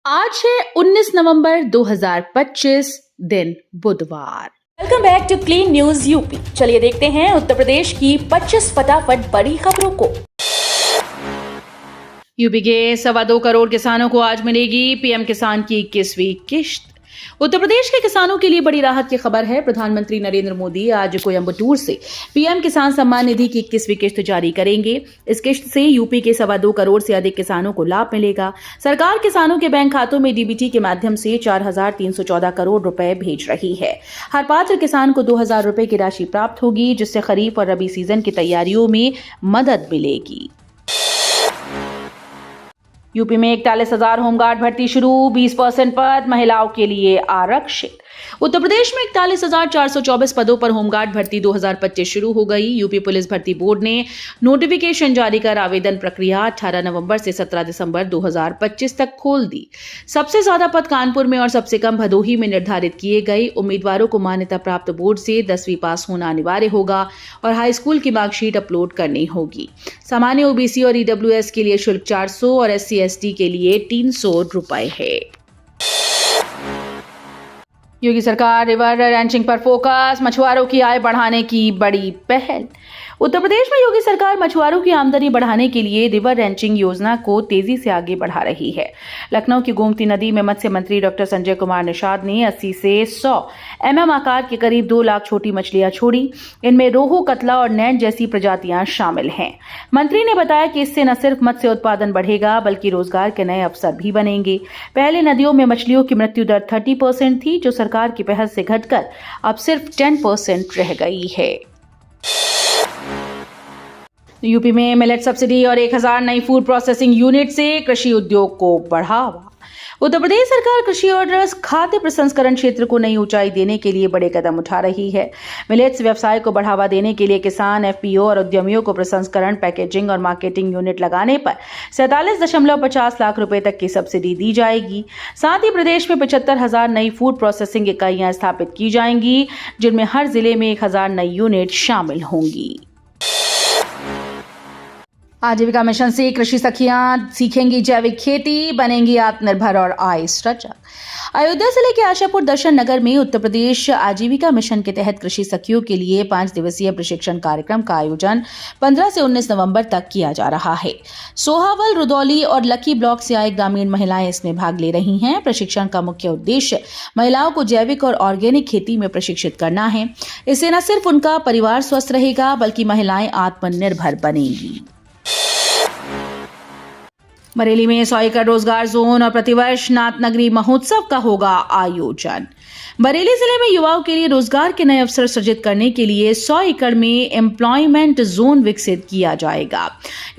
आज है 19 नवंबर 2025 दिन बुधवार। Welcome back to clean news UP. चलिए देखते हैं उत्तर प्रदेश की 25 फटाफट बड़ी खबरों को। यूपी के 2.25 करोड़ किसानों को आज मिलेगी पीएम किसान की 21वीं किश्त। उत्तर प्रदेश के किसानों के लिए बड़ी राहत की खबर है। प्रधानमंत्री नरेंद्र मोदी आज कोयंबटूर से पीएम किसान सम्मान निधि की 21वीं किश्त जारी करेंगे। इस किश्त से यूपी के 2.25 करोड़ से अधिक किसानों को लाभ मिलेगा। सरकार किसानों के बैंक खातों में डीबीटी के माध्यम से 4,314 करोड़ रुपए भेज रही है। हर पात्र किसान को 2,000 रुपए की राशि प्राप्त होगी, जिससे खरीफ और रबी सीजन की तैयारियों में मदद मिलेगी। यूपी में 41,000 होमगार्ड भर्ती शुरू, 20% पद महिलाओं के लिए आरक्षित। उत्तर प्रदेश में 41,424 पदों पर होमगार्ड भर्ती 2025 शुरू हो गई। यूपी पुलिस भर्ती बोर्ड ने नोटिफिकेशन जारी कर आवेदन प्रक्रिया 18 नवंबर से 17 दिसंबर 2025 तक खोल दी। सबसे ज्यादा पद कानपुर में और सबसे कम भदोही में निर्धारित किए गए। उम्मीदवारों को मान्यता प्राप्त बोर्ड से 10वीं पास होना अनिवार्य होगा और हाई स्कूल की मार्कशीट अपलोड करनी होगी। सामान्य ओबीसी और ईडब्ल्यूएस के लिए शुल्क 400 और SC/ST के लिए 300 रुपए है। योगी सरकार रिवर रैंचिंग पर फोकस, मछुआरों की आय बढ़ाने की बड़ी पहल। उत्तर प्रदेश में योगी सरकार मछुआरों की आमदनी बढ़ाने के लिए रिवर रैंचिंग योजना को तेजी से आगे बढ़ा रही है। लखनऊ की गोमती नदी में मत्स्य मंत्री डॉक्टर संजय कुमार निषाद ने 80 से 100 mm आकार के करीब 2 लाख छोटी मछलियां छोड़ी। इनमें रोहू, कतला और नैन जैसी प्रजातियां शामिल हैं। मंत्री ने बताया कि इससे न सिर्फ मत्स्य उत्पादन बढ़ेगा, बल्कि रोजगार के नए अवसर भी बनेंगे। पहले नदियों में मछलियों की मृत्यु दर 30% थी, जो सरकार की पहल से घटकर अब सिर्फ 10% रह गई है। यूपी में मिलेट सब्सिडी और 1,000 नई फूड प्रोसेसिंग यूनिट से कृषि उद्योग को बढ़ावा। उत्तर प्रदेश सरकार कृषि और खाद्य प्रसंस्करण क्षेत्र को नई ऊंचाई देने के लिए बड़े कदम उठा रही है। मिलेट्स व्यवसाय को बढ़ावा देने के लिए किसान, FPO और उद्यमियों को प्रसंस्करण, पैकेजिंग और मार्केटिंग यूनिट लगाने पर 47.50 लाख रुपए तक की सब्सिडी दी जाएगी। साथ ही प्रदेश में 75,000 नई फूड प्रोसेसिंग इकाइयां स्थापित की जाएंगी, जिनमें हर जिले में 1,000 नई यूनिट शामिल होंगी। आजीविका मिशन से कृषि सखियां सीखेंगी जैविक खेती, बनेंगी आत्मनिर्भर और आय सृजक। अयोध्या जिले के आशापुर दर्शन नगर में उत्तर प्रदेश आजीविका मिशन के तहत कृषि सखियों के लिए 5 दिवसीय प्रशिक्षण कार्यक्रम का आयोजन 15 से 19 नवंबर तक किया जा रहा है। सोहावल, रुदौली और लकी ब्लॉक से आए ग्रामीण महिलाएं इसमें भाग ले रही हैं। प्रशिक्षण का मुख्य उद्देश्य महिलाओं को जैविक और ऑर्गेनिक खेती में प्रशिक्षित करना है। इससे न सिर्फ उनका परिवार स्वस्थ रहेगा, बल्कि महिलाएं आत्मनिर्भर बनेंगी। बरेली में 100 एकड़ रोजगार जोन और प्रतिवर्ष नाथ नगरी महोत्सव का होगा आयोजन। बरेली जिले में युवाओं के लिए रोजगार के नए अवसर सृजित करने के लिए 100 एकड़ में एम्प्लॉयमेंट जोन विकसित किया जाएगा।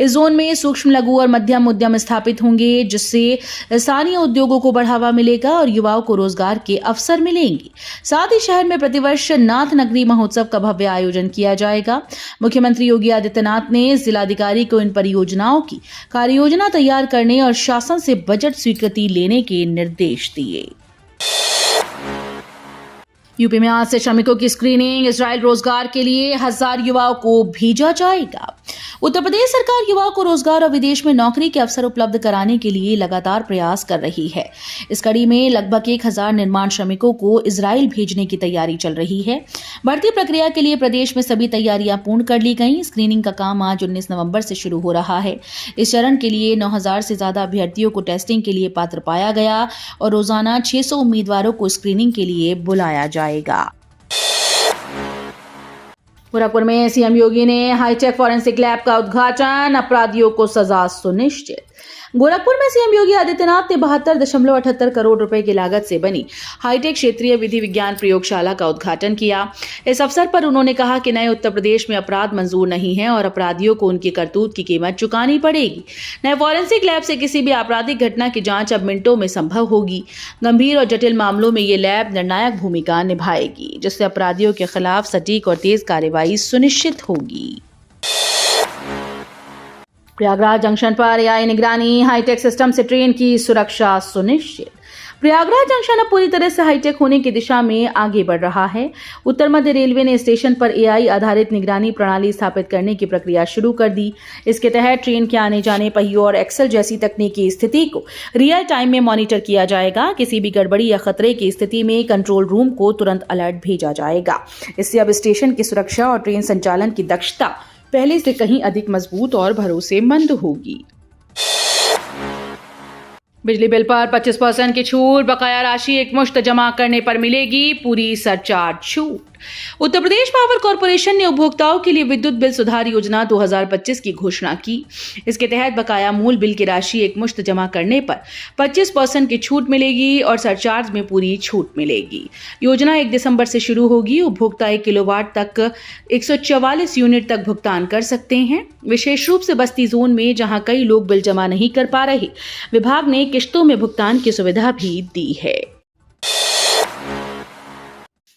इस जोन में सूक्ष्म, लघु और मध्यम उद्यम स्थापित होंगे, जिससे स्थानीय उद्योगों को बढ़ावा मिलेगा और युवाओं को रोजगार के अवसर मिलेंगे। साथ ही शहर में प्रतिवर्ष नाथ नगरी महोत्सव का भव्य आयोजन किया जाएगा। मुख्यमंत्री योगी आदित्यनाथ ने जिलाधिकारी को इन परियोजनाओं की कार्ययोजना तैयार करने और शासन से बजट स्वीकृति लेने के निर्देश दिए। यूपी में आज से श्रमिकों की स्क्रीनिंग। इजराइल रोजगार के लिए 1,000 युवाओं को भेजा जाएगा। उत्तर प्रदेश सरकार युवाओं को रोजगार और विदेश में नौकरी के अवसर उपलब्ध कराने के लिए लगातार प्रयास कर रही है। इस कड़ी में लगभग 1,000 निर्माण श्रमिकों को इजराइल भेजने की तैयारी चल रही है। भर्ती प्रक्रिया के लिए प्रदेश में सभी तैयारियां पूर्ण कर ली गई। स्क्रीनिंग का काम आज 19 नवंबर से शुरू हो रहा है। इस चरण के लिए 9,000 से ज्यादा अभ्यर्थियों को टेस्टिंग के लिए पात्र पाया गया और रोजाना 600 उम्मीदवारों को स्क्रीनिंग के लिए बुलाया जाएगा। गोरखपुर में सीएम योगी ने हाईटेक फॉरेंसिक लैब का उद्घाटन, अपराधियों को सजा सुनिश्चित। गोरखपुर में सीएम योगी आदित्यनाथ ने 72.78 करोड़ रुपए की लागत से बनी हाईटेक क्षेत्रीय विधि विज्ञान प्रयोगशाला का उद्घाटन किया। इस अवसर पर उन्होंने कहा कि नए उत्तर प्रदेश में अपराध मंजूर नहीं है और अपराधियों को उनकी करतूत की कीमत चुकानी पड़ेगी। नए फॉरेंसिक लैब से किसी भी आपराधिक घटना की जांच अब मिनटों में संभव होगी। गंभीर और जटिल मामलों में ये लैब निर्णायक भूमिका निभाएगी, जिससे अपराधियों के खिलाफ सटीक और तेज कार्रवाई सुनिश्चित होगी। प्रयागराज जंक्शन पर AI निगरानी, हाईटेक सिस्टम से ट्रेन की सुरक्षा सुनिश्चित। प्रयागराज जंक्शन अब पूरी तरह से हाईटेक होने की दिशा में आगे बढ़ रहा है। उत्तर मध्य रेलवे ने स्टेशन पर एआई आधारित निगरानी प्रणाली स्थापित करने की प्रक्रिया शुरू कर दी। इसके तहत ट्रेन के आने जाने, पहियों और एक्सेल जैसी तकनीकी स्थिति को रियल टाइम में मॉनिटर किया जाएगा। किसी भी गड़बड़ी या खतरे की स्थिति में कंट्रोल रूम को तुरंत अलर्ट भेजा जाएगा। इससे अब स्टेशन की सुरक्षा और ट्रेन संचालन की दक्षता पहले से कहीं अधिक मजबूत और भरोसेमंद होगी। बिजली बिल पर 25% की छूट, बकाया राशि एकमुश्त जमा करने पर मिलेगी पूरी सरचार्ज छूट। उत्तर प्रदेश पावर कॉर्पोरेशन ने उपभोक्ताओं के लिए विद्युत बिल सुधार योजना 2025 की घोषणा की। इसके तहत बकाया मूल बिल की राशि एकमुश्त जमा करने पर 25% की छूट मिलेगी और सरचार्ज में पूरी छूट मिलेगी। योजना 1 दिसंबर से शुरू होगी। उपभोक्ता 1 किलोवाट तक 144 यूनिट तक भुगतान कर सकते हैं। विशेष रूप से बस्ती जोन में जहां कई लोग बिल जमा नहीं कर पा रहे, विभाग ने किश्तों में भुगतान की सुविधा भी दी है।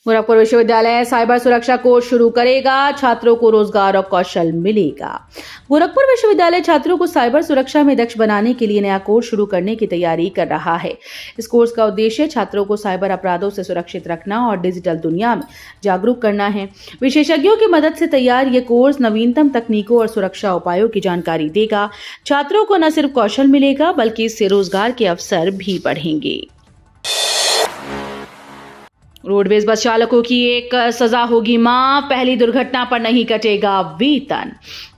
गोरखपुर विश्वविद्यालय साइबर सुरक्षा कोर्स शुरू करेगा, छात्रों को रोजगार और कौशल मिलेगा। गोरखपुर विश्वविद्यालय छात्रों को साइबर सुरक्षा में दक्ष बनाने के लिए नया कोर्स शुरू करने की तैयारी कर रहा है। इस कोर्स का उद्देश्य छात्रों को साइबर अपराधों से सुरक्षित रखना और डिजिटल दुनिया में जागरूक करना है। विशेषज्ञों की मदद से तैयार ये कोर्स नवीनतम तकनीकों और सुरक्षा उपायों की जानकारी देगा। छात्रों को न सिर्फ कौशल मिलेगा बल्कि इससे रोजगार के अवसर भी बढ़ेंगे। रोडवेज बस चालकों की एक सजा होगी माफ, पहली दुर्घटना पर नहीं कटेगा वेतन।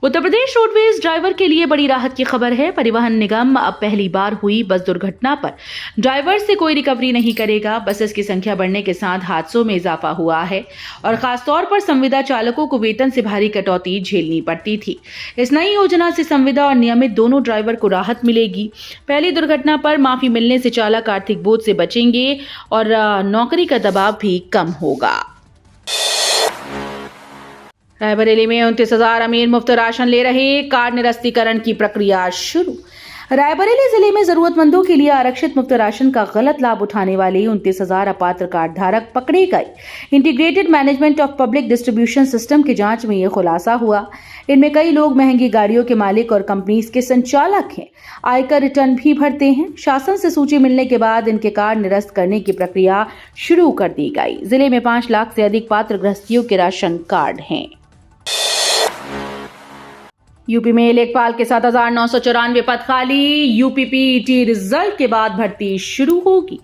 उत्तर प्रदेश रोडवेज ड्राइवर के लिए बड़ी राहत की खबर है। परिवहन निगम अब पहली बार हुई बस दुर्घटना पर ड्राइवर से कोई रिकवरी नहीं करेगा। बसेस की संख्या बढ़ने के साथ हादसों में इजाफा हुआ है और खासतौर पर संविदा चालकों को वेतन से भारी कटौती झेलनी पड़ती थी। इस नई योजना से संविदा और नियमित दोनों ड्राइवर को राहत मिलेगी। पहली दुर्घटना पर माफी मिलने से चालक आर्थिक बोझ से बचेंगे और नौकरी का दबाव भी कम होगा। रायबरेली में 29,000 अमीर मुफ्त राशन ले रहे, कार्ड निरस्तीकरण की प्रक्रिया शुरू। रायबरेली जिले में जरूरतमंदों के लिए आरक्षित मुफ्त राशन का गलत लाभ उठाने वाले 29,000 अपात्र कार्ड धारक पकड़े गए। Integrated management of public distribution system की जांच में यह खुलासा हुआ। इनमें कई लोग महंगी गाड़ियों के मालिक और कंपनीज के संचालक हैं। आयकर रिटर्न भी भरते हैं। शासन से सूची मिलने के बाद इनके कार्ड निरस्त करने की प्रक्रिया शुरू कर दी गई। जिले में 5 लाख से अधिक पात्र गृहस्थियों के राशन कार्ड हैं। यूपी में लेखपाल के 7,994 पद खाली। यूपीपीईटी रिजल्ट के बाद भर्ती शुरू होगी।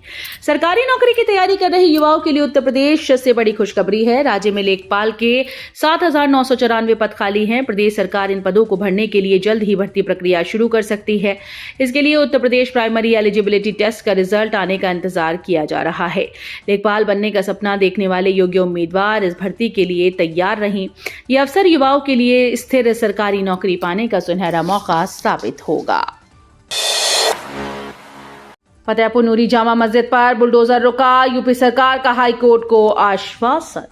सरकारी नौकरी की तैयारी कर रहे युवाओं के लिए उत्तर प्रदेश से बड़ी खुशखबरी है। राज्य में लेखपाल के 7,994 पद खाली हैं। प्रदेश सरकार इन पदों को भरने के लिए जल्द ही भर्ती प्रक्रिया शुरू कर सकती है। इसके लिए Uttar Pradesh primary eligibility test का रिजल्ट आने का इंतजार किया जा रहा है। लेखपाल बनने का सपना देखने वाले योग्य उम्मीदवार इस भर्ती के लिए तैयार रहें। यह अवसर युवाओं के लिए स्थिर सरकारी नौकरी पाने का सुनहरा मौका साबित होगा। फतेहपुर नूरी जामा मस्जिद पर बुलडोजर रुका, यूपी सरकार का हाईकोर्ट को आश्वासन।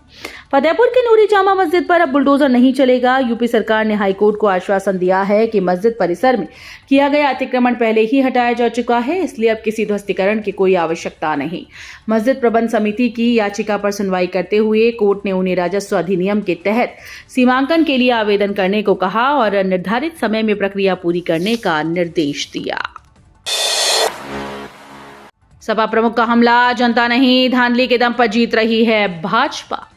फतेहपुर की नूरी जामा मस्जिद पर अब बुलडोजर नहीं चलेगा। यूपी सरकार ने हाईकोर्ट को आश्वासन दिया है कि मस्जिद परिसर में किया गया अतिक्रमण पहले ही हटाया जा चुका है, इसलिए अब किसी ध्वस्तीकरण की कोई आवश्यकता नहीं। मस्जिद प्रबंध समिति की याचिका पर सुनवाई करते हुए कोर्ट ने उन्हें राजस्व अधिनियम के तहत सीमांकन के लिए आवेदन करने को कहा और निर्धारित समय में प्रक्रिया पूरी करने का निर्देश दिया। सपा प्रमुख का हमला, जनता नहीं धांधली के दम पर जीत रही है भाजपा।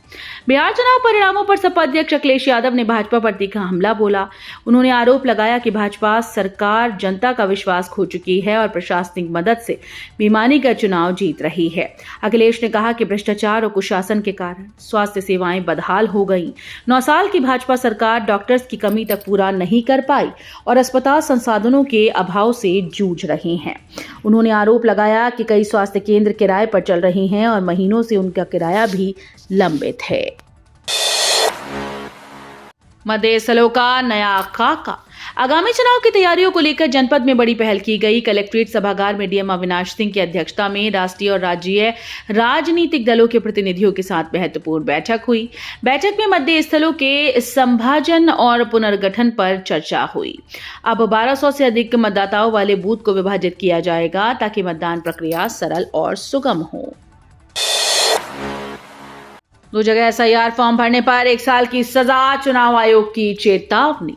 बिहार चुनाव परिणामों पर सपा अध्यक्ष अखिलेश यादव ने भाजपा पर तीखा हमला बोला। उन्होंने आरोप लगाया कि भाजपा सरकार जनता का विश्वास खो चुकी है और प्रशासनिक मदद से बेईमानी का चुनाव जीत रही है। अखिलेश ने कहा कि भ्रष्टाचार और कुशासन के कारण स्वास्थ्य सेवाएं बदहाल हो गईं। 9 साल की भाजपा सरकार डॉक्टर्स की कमी तक पूरा नहीं कर पाई और अस्पताल संसाधनों के अभाव से जूझ रहे हैं। उन्होंने आरोप लगाया कि कई स्वास्थ्य केंद्र किराए पर चल रहे हैं और महीनों से उनका किराया भी लंबित है। मध्य स्थलों का नया खाका। आगामी चुनाव की तैयारियों को लेकर जनपद में बड़ी पहल की गई। कलेक्ट्रेट सभागार में डीएम अविनाश सिंह की अध्यक्षता में राष्ट्रीय और राज्यीय राजनीतिक दलों के प्रतिनिधियों के साथ महत्वपूर्ण बैठक हुई। बैठक में मध्य स्थलों के संभाजन और पुनर्गठन पर चर्चा हुई। अब 1200 से अधिक मतदाताओं वाले बूथ को विभाजित किया जाएगा ताकि मतदान प्रक्रिया सरल और सुगम हो। दो जगह एसआईआर फॉर्म भरने पर 1 साल की सजा, चुनाव आयोग की चेतावनी।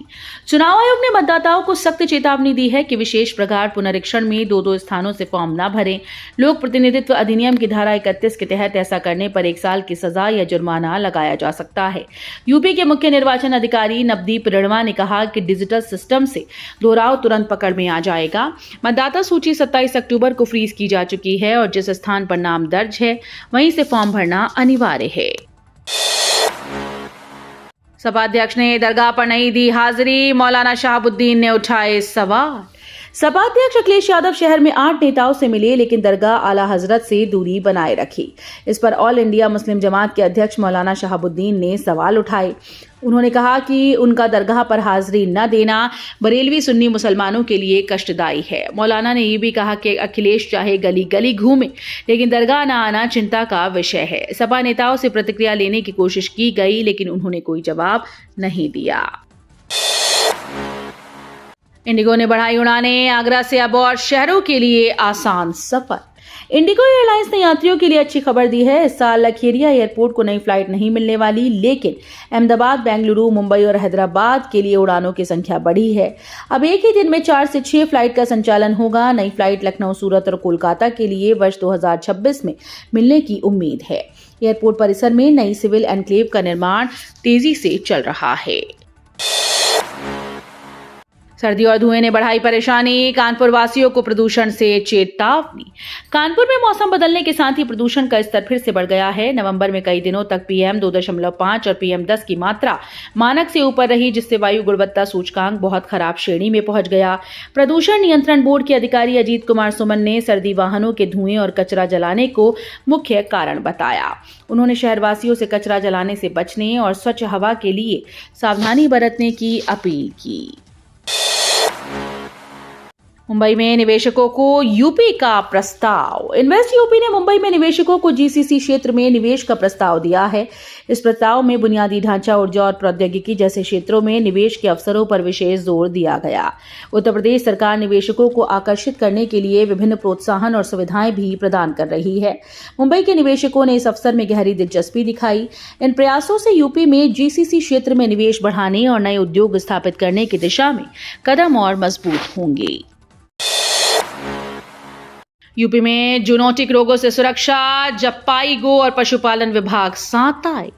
चुनाव आयोग ने मतदाताओं को सख्त चेतावनी दी है कि विशेष प्रकार पुनरीक्षण में दो स्थानों से फॉर्म न भरें। लोक प्रतिनिधित्व अधिनियम की धारा 31 के तहत ऐसा करने पर 1 साल की सजा या जुर्माना लगाया जा सकता है। यूपी के मुख्य निर्वाचन अधिकारी नवदीप रिणवा ने कहा कि डिजिटल सिस्टम से दोहराव तुरंत पकड़ में आ जाएगा। मतदाता सूची 27 अक्टूबर को फ्रीज की जा चुकी है और जिस स्थान पर नाम दर्ज है वहीं से फॉर्म भरना अनिवार्य है। सपा अध्यक्ष ने दरगाह पर नहीं दी हाजिरी, मौलाना शहाबुद्दीन ने उठाए सवाल। सपा अध्यक्ष अखिलेश यादव शहर में 8 नेताओं से मिले लेकिन दरगाह आला हजरत से दूरी बनाए रखी। इस पर ऑल इंडिया मुस्लिम जमात के अध्यक्ष मौलाना शहाबुद्दीन ने सवाल उठाए। उन्होंने कहा कि उनका दरगाह पर हाजिरी न देना बरेलवी सुन्नी मुसलमानों के लिए कष्टदायी है। मौलाना ने ये भी कहा कि अखिलेश चाहे गली गली घूमे लेकिन दरगाह न आना चिंता का विषय है। सपा नेताओं से प्रतिक्रिया लेने की कोशिश की गई लेकिन उन्होंने कोई जवाब नहीं दिया। इंडिगो ने बढ़ाई उड़ानें, आगरा से अब और शहरों के लिए आसान सफर। इंडिगो एयरलाइंस ने यात्रियों के लिए अच्छी खबर दी है। इस साल लखेरिया एयरपोर्ट को नई फ्लाइट नहीं मिलने वाली, लेकिन अहमदाबाद, बेंगलुरु, मुंबई और हैदराबाद के लिए उड़ानों की संख्या बढ़ी है। अब एक ही दिन में 4 से 6 फ्लाइट का संचालन होगा। नई फ्लाइट लखनऊ, सूरत और कोलकाता के लिए वर्ष 2026 में मिलने की उम्मीद है। एयरपोर्ट परिसर में नई सिविल एनक्लेव का निर्माण तेजी से चल रहा है। सर्दी और धुएं ने बढ़ाई परेशानी, कानपुर वासियों को प्रदूषण से चेतावनी। कानपुर में मौसम बदलने के साथ ही प्रदूषण का स्तर फिर से बढ़ गया है। नवंबर में कई दिनों तक PM 2.5 और PM 10 की मात्रा मानक से ऊपर रही, जिससे वायु गुणवत्ता सूचकांक बहुत खराब श्रेणी में पहुंच गया। प्रदूषण नियंत्रण बोर्ड के अधिकारी अजीत कुमार सुमन ने सर्दी वाहनों के धुएं और कचरा जलाने को मुख्य कारण बताया। उन्होंने शहरवासियों से कचरा जलाने से बचने और स्वच्छ हवा के लिए सावधानी बरतने की अपील की। मुंबई में निवेशकों को यूपी का प्रस्ताव। इन्वेस्ट यूपी ने मुंबई में निवेशकों को GCC क्षेत्र में निवेश का प्रस्ताव दिया है। इस प्रस्ताव में बुनियादी ढांचा, ऊर्जा और प्रौद्योगिकी जैसे क्षेत्रों में निवेश के अवसरों पर विशेष जोर दिया गया। उत्तर प्रदेश सरकार निवेशकों को आकर्षित करने के लिए विभिन्न प्रोत्साहन और सुविधाएं भी प्रदान कर रही है। मुंबई के निवेशकों ने इस अवसर में गहरी दिलचस्पी दिखाई। इन प्रयासों से यूपी में GCC क्षेत्र में निवेश बढ़ाने और नए उद्योग स्थापित करने की दिशा में कदम और मजबूत होंगे। यूपी में जूनोटिक रोगों से सुरक्षा, जपाईगो और पशुपालन विभाग साथ आए।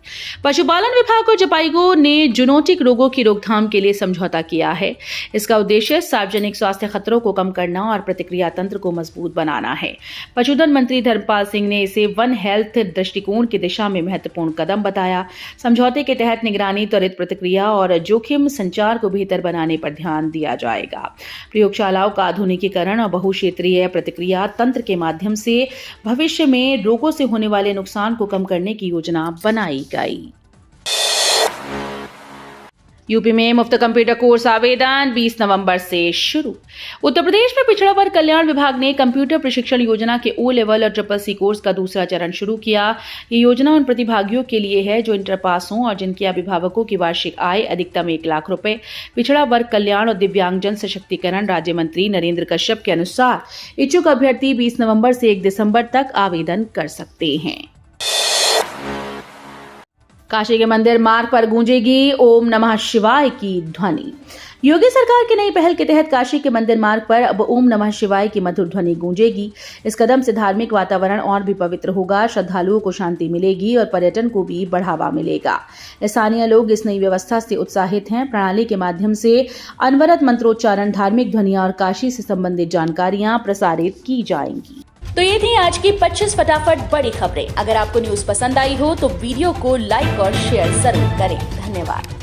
पशुपालन विभाग और जपाईगो ने जूनोटिक रोगों की रोकथाम के लिए समझौता किया है। इसका उद्देश्य सार्वजनिक स्वास्थ्य खतरों को कम करना और प्रतिक्रिया तंत्र को मजबूत बनाना है। पशुधन मंत्री धर्मपाल सिंह ने इसे वन हेल्थ दृष्टिकोण की दिशा में महत्वपूर्ण कदम बताया। समझौते के तहत निगरानी, त्वरित प्रतिक्रिया और जोखिम संचार को बेहतर बनाने पर ध्यान दिया जाएगा। प्रयोगशालाओं का आधुनिकीकरण और बहुक्षेत्रीय प्रतिक्रिया तंत्र के माध्यम से भविष्य में रोगों से होने वाले नुकसान को कम करने की योजना बनाई गई। यूपी में मुफ्त कंप्यूटर कोर्स आवेदन 20 नवंबर से शुरू। उत्तर प्रदेश में पिछड़ा वर्ग कल्याण विभाग ने कंप्यूटर प्रशिक्षण योजना के O लेवल और CCC कोर्स का दूसरा चरण शुरू किया। ये योजना उन प्रतिभागियों के लिए है जो इंटर पास हों और जिनके अभिभावकों की वार्षिक आय अधिकतम 1 लाख रुपए। पिछड़ा वर्ग कल्याण और दिव्यांगजन सशक्तिकरण राज्य मंत्री नरेंद्र कश्यप के अनुसार इच्छुक अभ्यर्थी 20 नवंबर से 1 दिसंबर तक आवेदन कर सकते हैं। काशी के मंदिर मार्ग पर गूंजेगी ओम नमः शिवाय की ध्वनि। योगी सरकार की नई पहल के तहत काशी के मंदिर मार्ग पर अब ओम नमः शिवाय की मधुर ध्वनि गूंजेगी। इस कदम से धार्मिक वातावरण और भी पवित्र होगा, श्रद्धालुओं को शांति मिलेगी और पर्यटन को भी बढ़ावा मिलेगा। स्थानीय लोग इस नई व्यवस्था से उत्साहित हैं। प्रणाली के माध्यम से अनवरत मंत्रोच्चारण, धार्मिक ध्वनियां और काशी से संबंधित जानकारियां प्रसारित की जाएंगी। तो ये थी आज की 25 फटाफट बड़ी खबरें। अगर आपको न्यूज पसंद आई हो तो वीडियो को लाइक और शेयर जरूर करें। धन्यवाद।